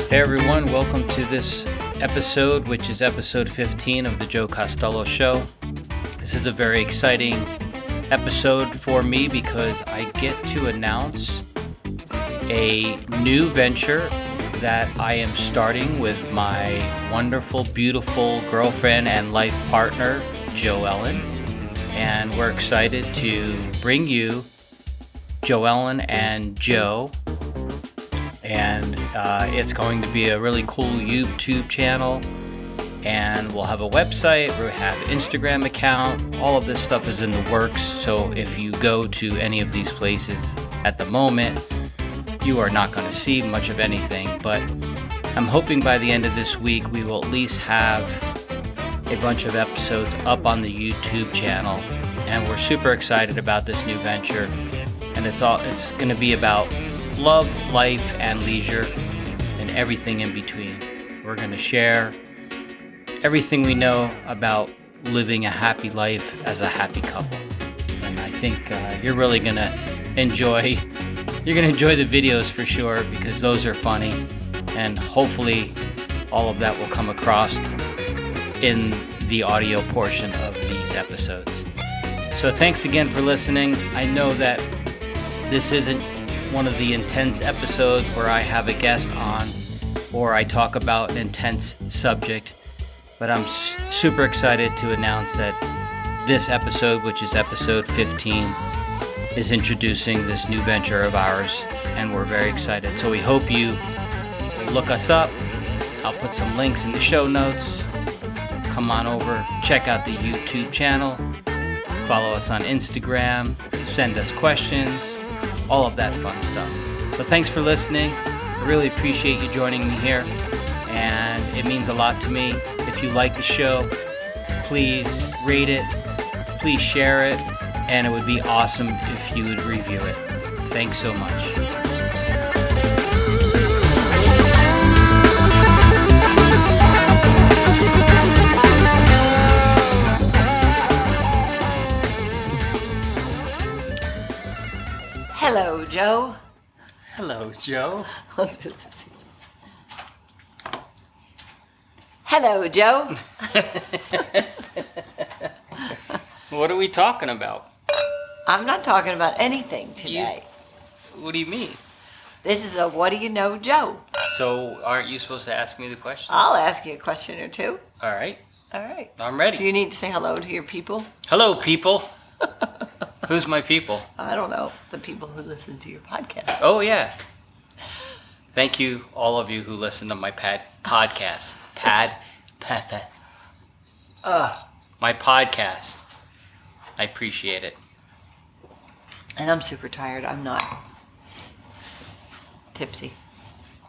Hey everyone, welcome to this episode, which is episode 15 of the Joe Costello Show. This is a very exciting episode for me because I get to announce a new venture that I am starting with my wonderful, beautiful girlfriend and life partner, Jo Ellen. And we're excited to bring you Jo Ellen and Joe. And it's going to be a really cool YouTube channel, and we'll have a website, we'll have an Instagram account. All of this stuff is in the works, so if you go to any of these places at the moment, you are not going to see much of anything, but I'm hoping by the end of this week we will at least have a bunch of episodes up on the YouTube channel, and we're super excited about this new venture, and it's going to be about love, life, and leisure, and everything in between. We're going to share everything we know about living a happy life as a happy couple. And I think you're really going to enjoy the videos for sure, because those are funny, and hopefully all of that will come across in the audio portion of these episodes. So thanks again for listening. I know that this isn't one of the intense episodes where I have a guest on or I talk about an intense subject, but I'm super excited to announce that this episode, which is episode 15, is introducing this new venture of ours, and we're very excited. So we hope you will look us up. I'll put some links in the show notes. Come on over, check out the YouTube channel, follow us on Instagram, send us questions, all of that fun stuff. So thanks for listening. I really appreciate you joining me here, and it means a lot to me. If you like the show, please rate it, please share it, and it would be awesome if you would review it. Thanks so much. Hello, Joe. Hello, Joe. Hello, Joe. What are we talking about? I'm not talking about anything today. What do you mean? This is a What Do You Know, Joe. So aren't you supposed to ask me the question? I'll ask you a question or two. All right. All right. I'm ready. Do you need to say hello to your people? Hello, people. Who's my people? I don't know. The people who listen to your podcast. Oh, yeah. Thank you, all of you who listen to my podcast. My podcast. I appreciate it. And I'm super tired. I'm not tipsy.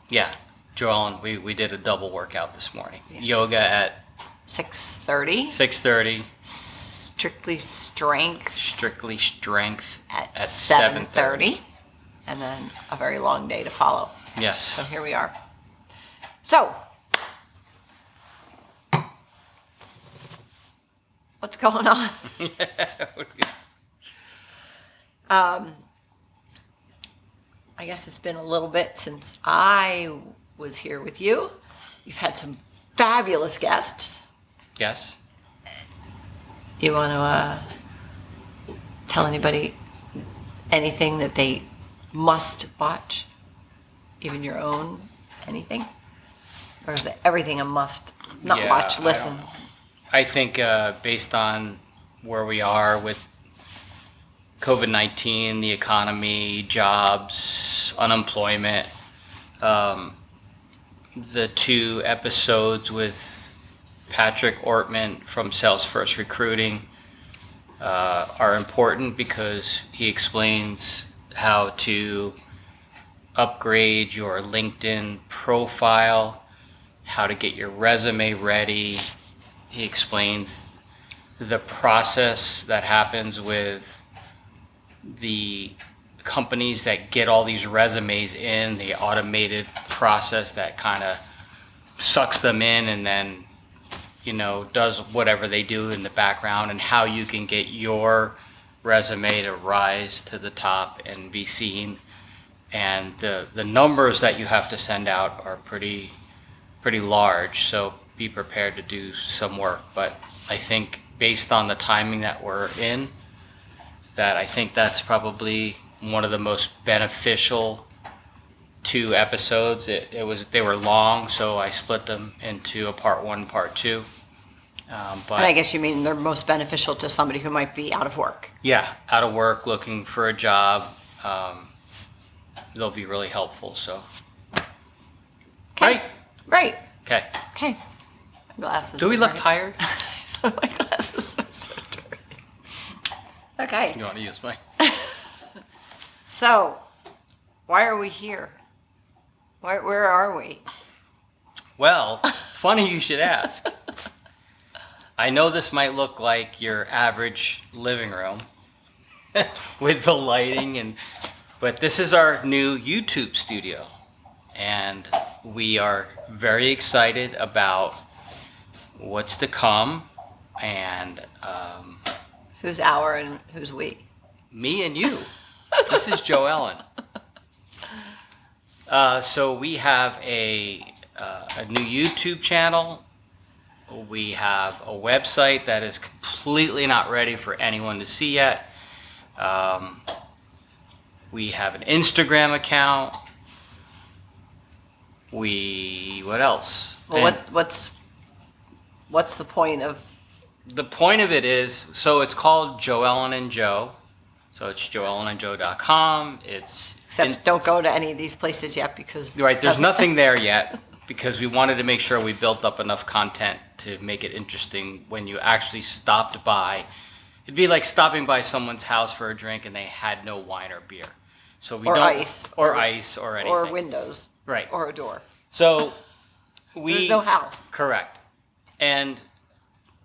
Yeah. Joellen, we did a double workout this morning. Yeah. Yoga at 6:30. 6:30. Strictly strength at 7:30. And then a very long day to follow. Yes. So here we are. So, what's going on? I guess it's been a little bit since I was here with you. You've had some fabulous guests. Yes. You want to tell anybody anything that they must watch? Even your own anything? Or is it everything a must? Not watch, listen. I think based on where we are with COVID-19, the economy, jobs, unemployment, the 2 episodes with Patrick Ortman from Sales First Recruiting are important because he explains how to upgrade your LinkedIn profile, how to get your resume ready. He explains the process that happens with the companies that get all these resumes in, the automated process that kind of sucks them in and then, does whatever they do in the background, and how you can get your resume to rise to the top and be seen and the numbers that you have to send out are pretty large. So be prepared to do some work. But I think based on the timing that we're in, that I think that's probably one of the most beneficial 2 episodes. They were long, so I split them into a part 1, part 2. But And I guess you mean they're most beneficial to somebody who might be out of work. yeah, out of work, looking for a job. They'll be really helpful. So, Okay. Right. Okay. Okay. My glasses. Do we are look dirty. tired? My glasses are so dirty. Okay. You want to use mine? So, why are we here? Where are we? Well, funny you should ask. I know this might look like your average living room with the lighting, but this is our new YouTube studio, and we are very excited about what's to come. And Who's our and who's we? me and you. This is Joe Ellen. So we have a new YouTube channel. We have a website that is completely not ready for anyone to see yet. We have an Instagram account. What else? Well, what's the point of? The point of it is, so it's called Joe Ellen and Joe. So it's joeellenandjoe.com. Except don't go to any of these places yet because Right, there's nothing there yet because we wanted to make sure we built up enough content to make it interesting when you actually stopped by. It'd be like stopping by someone's house for a drink and they had no wine or beer. So we Or don't ice. or ice or anything. or windows, Right. or a door. So There's no house. Correct. And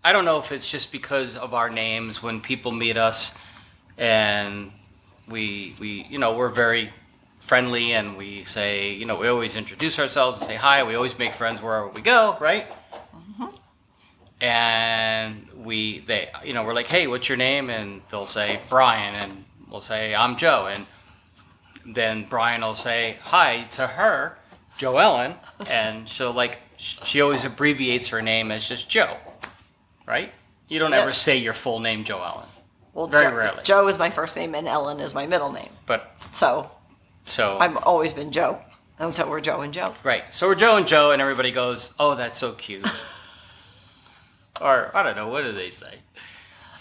I don't know if it's just because of our names when people meet us and we we're very friendly and we say, we always introduce ourselves and say hi. We always make friends wherever we go, right? Mm-hmm. And we're like, hey, what's your name? And they'll say Brian, and we'll say I'm Joe, and then Brian will say hi to her, Joe Ellen, and she always abbreviates her name as just Joe, right? You don't ever say your full name, Joe Ellen. Well, Very rarely. Joe is my first name and Ellen is my middle name. But So so I've always been Joe. And so we're Joe and Joe. right. So we're Joe and Joe, and everybody goes, "Oh, that's so cute." Or I don't know, what do they say?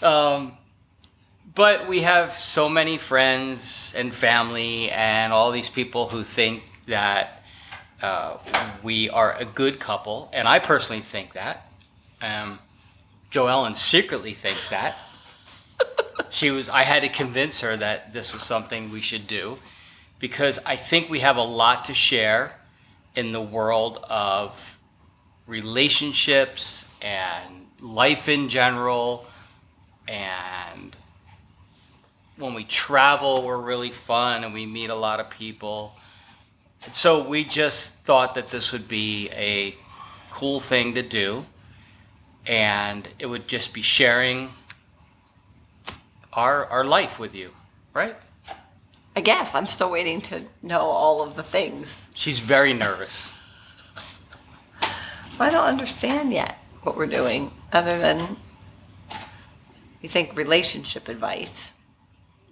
But we have so many friends and family and all these people who think that we are a good couple, and I personally think that. Joe Ellen secretly thinks that. I had to convince her that this was something we should do because I think we have a lot to share in the world of relationships and life in general. And when we travel, we're really fun and we meet a lot of people. So we just thought that this would be a cool thing to do, and it would just be sharing our life with you, right? I guess I'm still waiting to know all of the things. She's very nervous. I don't understand yet what we're doing other than you think relationship advice.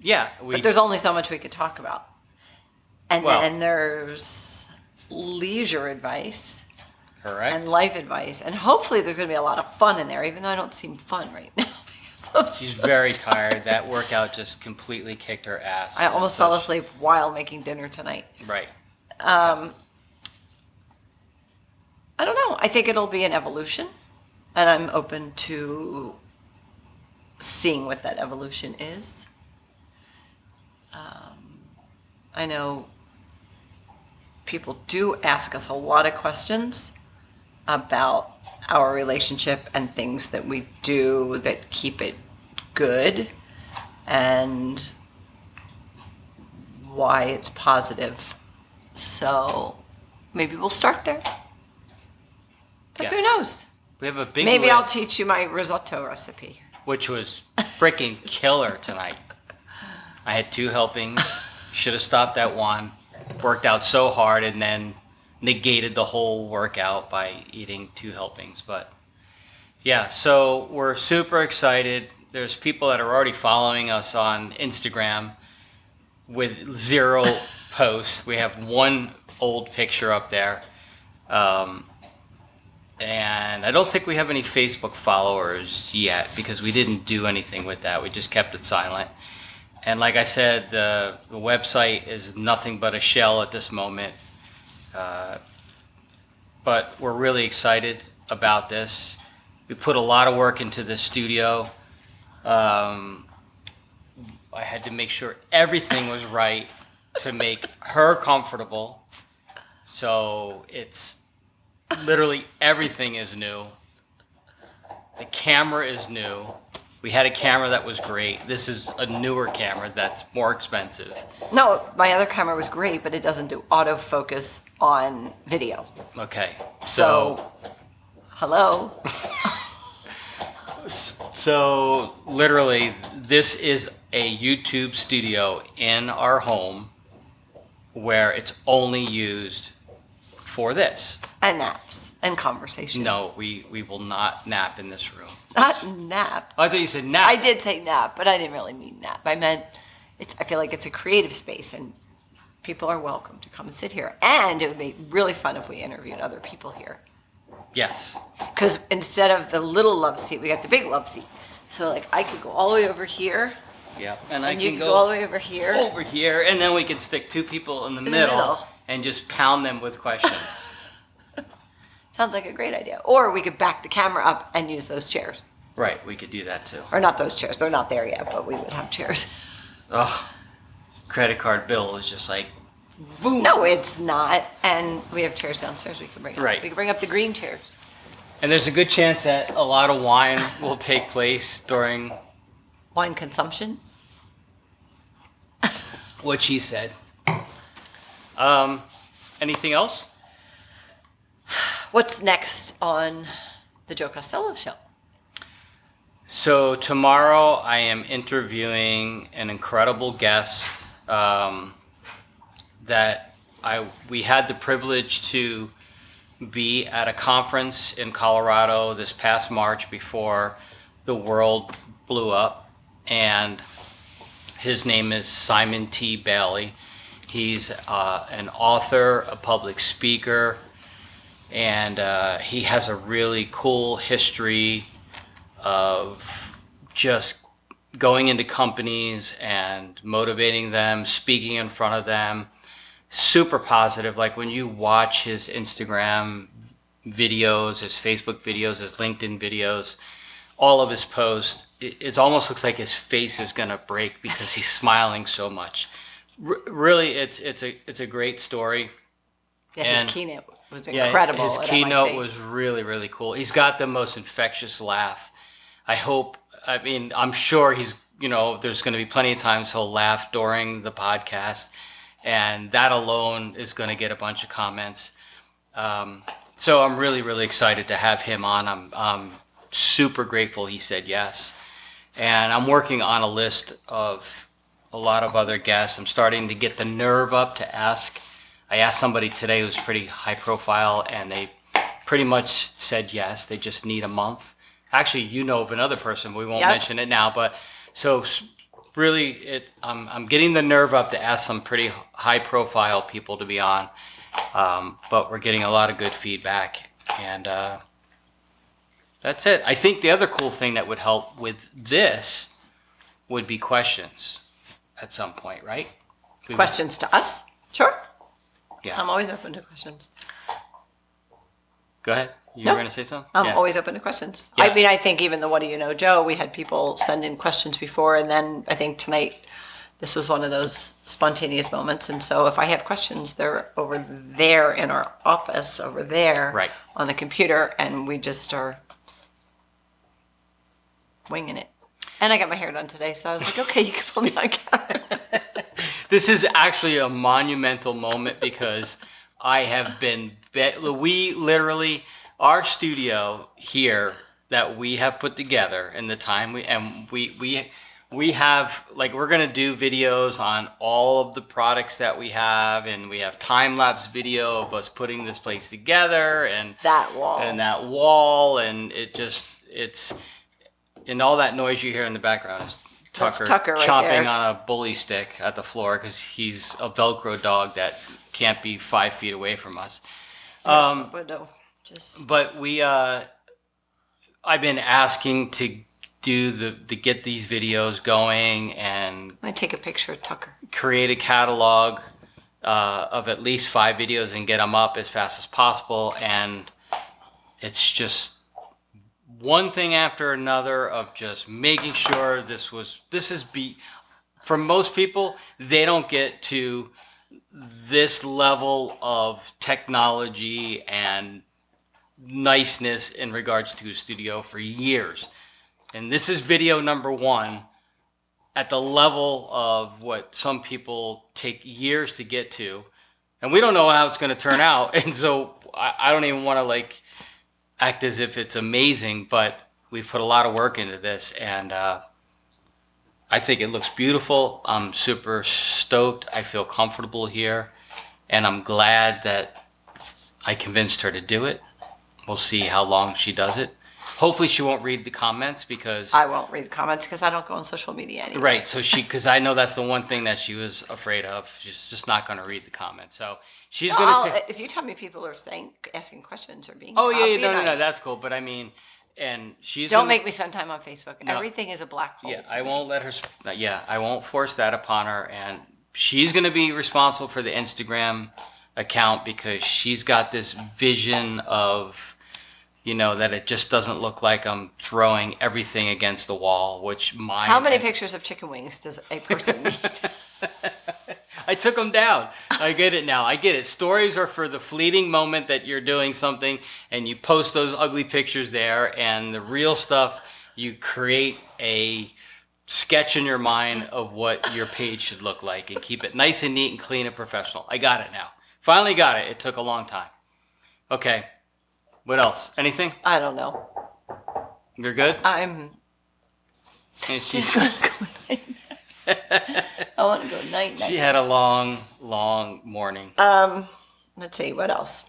Yeah. But there's only so much we could talk about. And Well- then there's leisure advice Correct. and life advice. And hopefully there's going to be a lot of fun in there, even though I don't seem fun right now. She's very tired. That workout just completely kicked her ass. I almost fell asleep while making dinner tonight. Right. I don't know. I think it'll be an evolution, and I'm open to seeing what that evolution is. I know people do ask us a lot of questions about our relationship and things that we do that keep it good and why it's positive. So maybe we'll start there. But Yes. who knows? We have a big Maybe I'll list, teach you my risotto recipe. which was freaking killer tonight. I had 2 helpings. Should have stopped at 1. worked out so hard and then negated the whole workout by eating 2 helpings. But yeah, so we're super excited. There's people that are already following us on Instagram with 0 posts. We have 1 old picture up there. And I don't think we have any Facebook followers yet because we didn't do anything with that. We just kept it silent. And like I said, the website is nothing but a shell at this moment. But we're really excited about this. We put a lot of work into the studio. I had to make sure everything was right to make her comfortable. So it's literally everything is new. The camera is new. We had a camera that was great. This is a newer camera that's more expensive. No, my other camera was great, but it doesn't do autofocus on video. Okay. So hello. So literally, this is a YouTube studio in our home where it's only used for this. And naps and conversation. No, we will not nap in this room. Not nap. Oh, I thought you said nap. I did say nap, but I didn't really mean nap. I meant I feel like it's a creative space and people are welcome to come and sit here. And it would be really fun if we interviewed other people here. Yes. Because instead of the little love seat, we got the big love seat. So like I could go all the way over here. Yeah. And I you can could go all the way over here. Over here, and then we can stick 2 people in the middle and just pound them with questions. Sounds like a great idea. Or we could back the camera up and use those chairs. Right, we could do that too. Or not those chairs. They're not there yet, but we would have chairs. Oh, credit card bill is just like, boom. No, it's not. And we have chairs downstairs we can bring up. Right. We can bring up the green chairs. And there's a good chance that a lot of wine will take place during Wine consumption? what she said. Anything else? What's next on the Joe Costello Show? So tomorrow I am interviewing an incredible guest that we had the privilege to be at a conference in Colorado this past March before the world blew up, and his name is Simon T. Bailey. He's an author, a public speaker, and he has a really cool history of just going into companies and motivating them, speaking in front of them. Super positive. Like when you watch his Instagram videos, his Facebook videos, his LinkedIn videos, all of his posts, it almost looks like his face is gonna break because he's smiling so much. Really, it's a great story. Yeah, his keynote was incredible. Yeah, his keynote was really, really cool. He's got the most infectious laugh. I'm sure there's going to be plenty of times he'll laugh during the podcast, and that alone is going to get a bunch of comments. So I'm really, really excited to have him on. I'm super grateful he said yes. And I'm working on a list of a lot of other guests. I'm starting to get the nerve up to ask. I asked somebody today who's pretty high profile, and they pretty much said yes. They just need a month. Actually, you know of another person. We won't mention it now, but so really, I'm getting the nerve up to ask some pretty high profile people to be on. But we're getting a lot of good feedback, and that's it. I think the other cool thing that would help with this would be questions at some point, right? Questions to us? Sure. Yeah. I'm always open to questions. Go ahead. You were going to say something? I'm always open to questions. Yeah. I mean, I think even the What Do You Know, Joe, we had people send in questions before, and then I think tonight this was one of those spontaneous moments. And so if I have questions, they're over there in our office, over there on the computer, and we just are winging it. And I got my hair done today, so I was like, okay, you can put me on camera. This is actually a monumental moment because I have been, we literally, our studio here that we have put together in the time we we have, like, we're going to do videos on all of the products that we have, and we have time-lapse video of us putting this place together and that wall, and it's and all that noise you hear in the background is Tucker, Tucker right chomping there. on a bully stick at the floor because he's a Velcro dog that can't be 5 feet away from us. But I've been asking to get these videos going and I take a picture of Tucker. Create a catalog of at least 5 videos and get them up as fast as possible. And it's just one thing after another of just making sure for most people, they don't get to this level of technology and niceness in regards to a studio for years. And this is video number 1 at the level of what some people take years to get to. And we don't know how it's going to turn out. And so I don't even want to act as if it's amazing, but we've put a lot of work into this. And I think it looks beautiful. I'm super stoked. I feel comfortable here. And I'm glad that I convinced her to do it. We'll see how long she does it. Hopefully she won't read the comments because... I won't read the comments because I don't go on social media anymore. Right, so because I know that's the one thing that she was afraid of. She's just not going to read the comments. So she's going to... If you tell me people are asking questions or being... Oh, yeah, no, that's cool. But I mean, and she's... Don't make me spend time on Facebook. No. Everything is a black hole. Yeah, I won't let her... Yeah, I won't force that upon her. And she's going to be responsible for the Instagram account because she's got this vision of... that it just doesn't look like I'm throwing everything against the wall, which How many pictures of chicken wings does a person need? I took them down. I get it now. I get it. Stories are for the fleeting moment that you're doing something and you post those ugly pictures there, and the real stuff, you create a sketch in your mind of what your page should look like and keep it nice and neat and clean and professional. I got it now. Finally got it. It took a long time. Okay. What else? Anything? I don't know. You're good? I'm just going to go night. I want to go night. She had a long, long morning. Let's see. What else?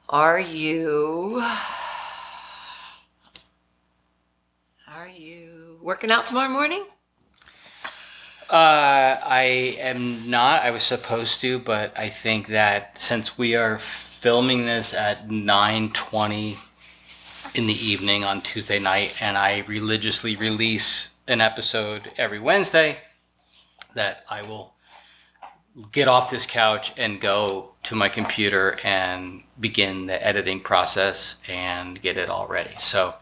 Are you working out tomorrow morning? I am not. I was supposed to, but I think that since we are filming this at 9:20 in the evening on Tuesday night, and I religiously release an episode every Wednesday, that I will get off this couch and go to my computer and begin the editing process and get it all ready. So,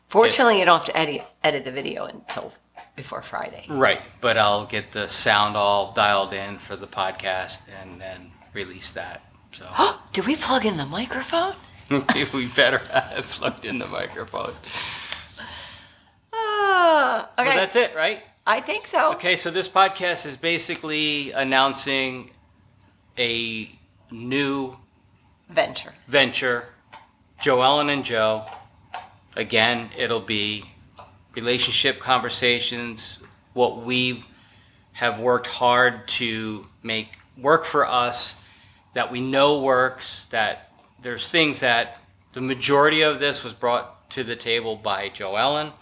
fortunately, you don't have to edit the video until before Friday. Right, but I'll get the sound all dialed in for the podcast and then release that. So, do we plug in the microphone? We better have plugged in the microphone. Okay. So that's it, right? I think so. Okay, so this podcast is basically announcing a new venture. Joellen and Joe. Again, it'll be relationship conversations, what we have worked hard to make work for us, that we know works, that there's things that the majority of this was brought to the table by Joellen.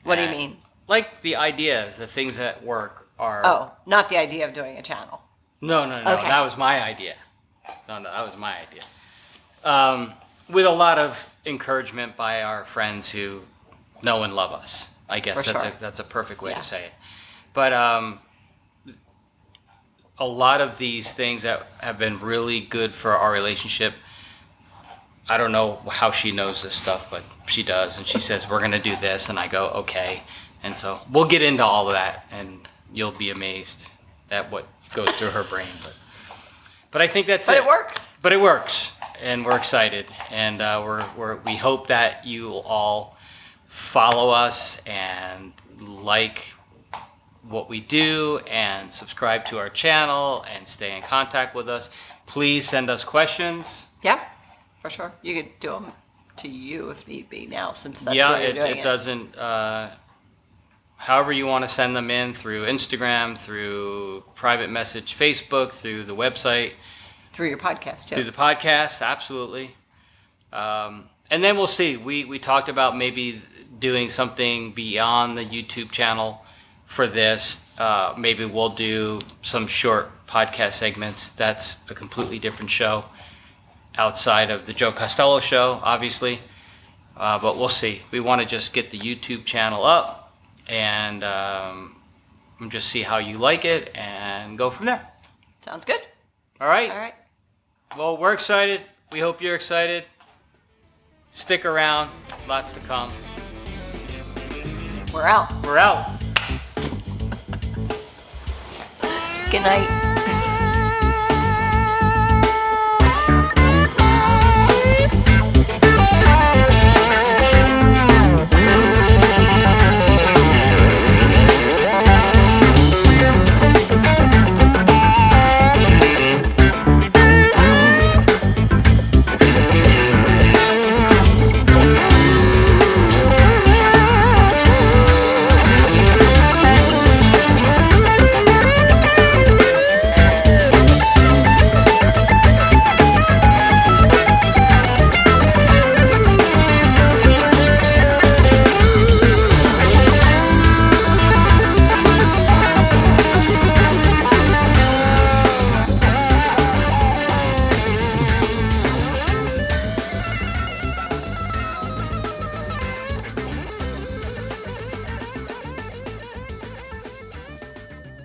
What do you mean? Like the ideas, the things that work are... Oh, not the idea of doing a channel. No. Okay. That was my idea. No, that was my idea. With a lot of encouragement by our friends who know and love us. I guess that's a perfect way to say it. But a lot of these things that have been really good for our relationship, I don't know how she knows this stuff, but she does. And she says, we're going to do this. And I go, okay. And so we'll get into all of that, and you'll be amazed at what goes through her brain. But I think that's it. But it works. And we're excited. And we hope that you all follow us and like what we do and subscribe to our channel and stay in contact with us. Please send us questions. Yeah, for sure. You could do them to you if need be now, since that's Yeah, where you're doing it doesn't. However you want to send them in, through Instagram, through private message, Facebook, through the website, through your podcast too. through the podcast, absolutely. And then we'll see. We talked about maybe doing something beyond the YouTube channel for this. Maybe we'll do some short podcast segments. That's a completely different show outside of the Joe Costello show, obviously. But we'll see. We want to just get the YouTube channel up and just see how you like it and go from there. Sounds good. All right. All right. Well, we're excited. We hope you're excited. Stick around. Lots to come. We're out. We're out. Good night.